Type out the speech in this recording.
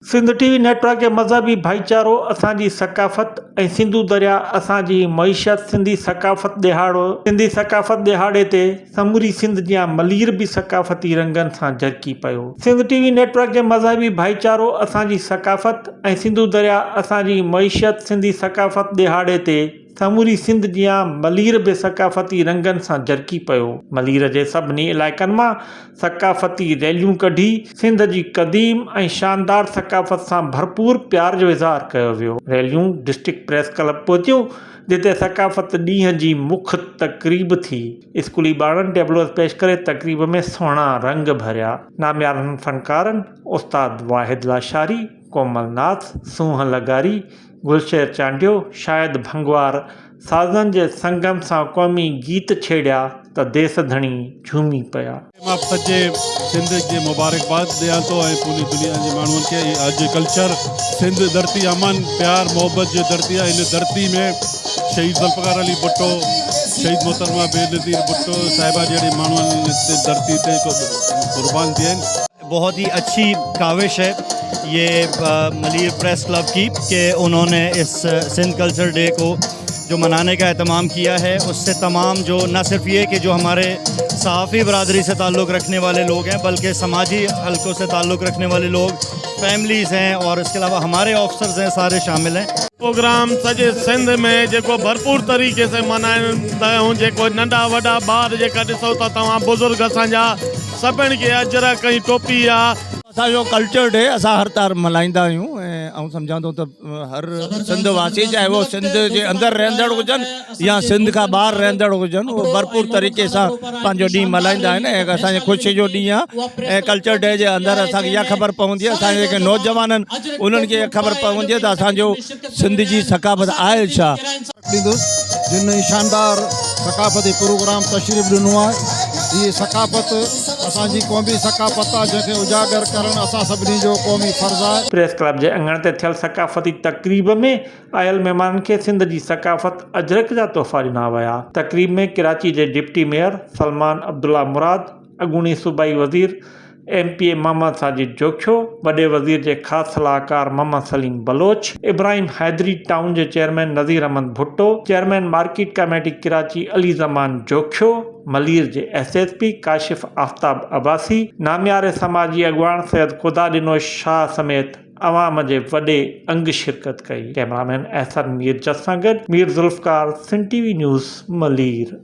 Sindh TV network के मज़हबी भाईचारो असांजी सकाफ़त ऐं सिंधु दरिया असांजी मईशत सिंधी सकाफ़त दिहाड़े ते समूरी सिंध जा मलीर भी सकाफ़ती रंगनि सां झरकी पियो। सिंध टीवी नेटवर्क के मज़हबी भाईचारो असांजी सकाफ़त ऐं सिंधु दरिया असांजी मईशत सिंधी सकाफ़त दिहाड़े ते समूरी सिंध जा मलीर बि सकाफ़ती रंगनि सां झरकी पियो। मलीर जे सभिनी इलाइक़नि मां सकाफ़ती रैलियूं कढी सिंध जी क़दीम ऐं शानदार सकाफ़त सां भरपूर प्यार जो इज़हार कयो वियो। रैलियूं डिस्ट्रिक्ट प्रेस क्लब पहुतियूं, जिते सकाफ़त ॾींहं जी मुख्य तक़रीब थी। स्कूली ॿारनि टेबलोस पेश करे तक़रीब में सुहिणा रंग भरिया। नामियारनि फ़नकारनि उस्ताद वाहिद लाशारी, कोमल नाथ, सूंह लगारी, गुलशेर चांडियो, शायद भंगवार साज़न जे संगम सां क़ौमी गीत छेड़िया त देस धणी झूमी पिया। मां सॼे सिंध खे मुबारकबाद ॾियां थो ऐं पूरी दुनिया जे माण्हुनि खे अॼु कल्चर सिंध धरती अमन प्यार मोहब्बत जी धरती आहे। इन धरती में शहीद ज़ुल्फ़िकार अली भुट्टो, शहीद मोहतरमा बेनज़ीर भुट्टो साहिबा जहिड़े माण्हुनि इस धरती ते कुर्बान थिया आहिनि। बहुत ही अच्छी काविश है ये मलीर प्रेस क्लब की कि उन्होंने इस सिंध कल्चर डे को जो मनाने का एहतमाम किया है, उससे तमाम जो न सिर्फ ये कि जो हमारे सहाफ़ी बरादरी से ताल्लुक़ रखने वाले लोग हैं, बल्कि समाजी हलकों से ताल्लुक़ रखने वाले लोग, फैमिलीज़ हैं और इसके अलावा हमारे ऑफिसर्स हैं, सारे शामिल हैं। प्रोग्राम सॼे सिंध में जेको भरपूर तरीक़े से मल्हाईंदा आहियूं, जेको नंढा वॾा ॿार जेका ॾिसो था तव्हां बुज़ुर्ग असांजा सभिनि खे अजरक ऐं टोपी आहे। असांजो कल्चर डे असां हर तार मल्हाईंदा आहियूं ऐं सम्झां थो त हर सिंध वासी चाहे वो सिंध जे अंदरि रहंदड़ हुजनि या सिंध खां ॿाहिरि रहंदड़ हुजनि, उहो भरपूर तरीक़े सां पंहिंजो ॾींहुं मल्हाईंदा आहिनि ऐं असांजे ख़ुशी जो ॾींहुं आहे। ऐं कल्चर डे जे अंदरि असांखे इहा ख़बर पवंदी आहे, असांजे जेके नौजवाननि उन्हनि खे इहा ख़बर पवंदी आहे त असांजो सिंध जी सकाफ़त आहे छा। जिन शानदार सकाफ़ती प्रोग्राम तशरीफ़ ॾिनो आहे। ये सकाफ़त असांजी क़ौमी सकाफ़त आहे, जंहिंखे उजागर करणु असां सभिनी जो क़ौमी फ़र्ज़ु आहे। प्रेस क्लब जे अंगण ते थियल सकाफ़ती तक़रीब में आयल महिमाननि खे सिंध जी सकाफ़त अजरक जा तोहफ़ा ॾिना विया। तक़रीब में कराची जे डिप्टी मेयर सलमान अब्दुल्ला मुराद, अॻूणी सूबाई वज़ीर MPA मोहम्मद साजिद जोख्यो, वॾे वज़ीर जे ख़ासि सलाहकार मोहम्मद सलीम बलोच, इब्राहिम हैदरी टाउन जे chairman Nazir Ahmed Bhutto, chairman market committee Karachi Ali Zaman Jokhio, Malir जे SSP काशिफ आफ्ताब अब्बासी, नामियारे समाजी अॻवान सैयद खुदादिनो शाह समेत अवाम जे वॾे अंग शिरकत कई। कैमरामैन एहसन मीर जस सां गॾु मीर ज़ुल्फ़कार, सिंध TV न्यूज़, मलीर।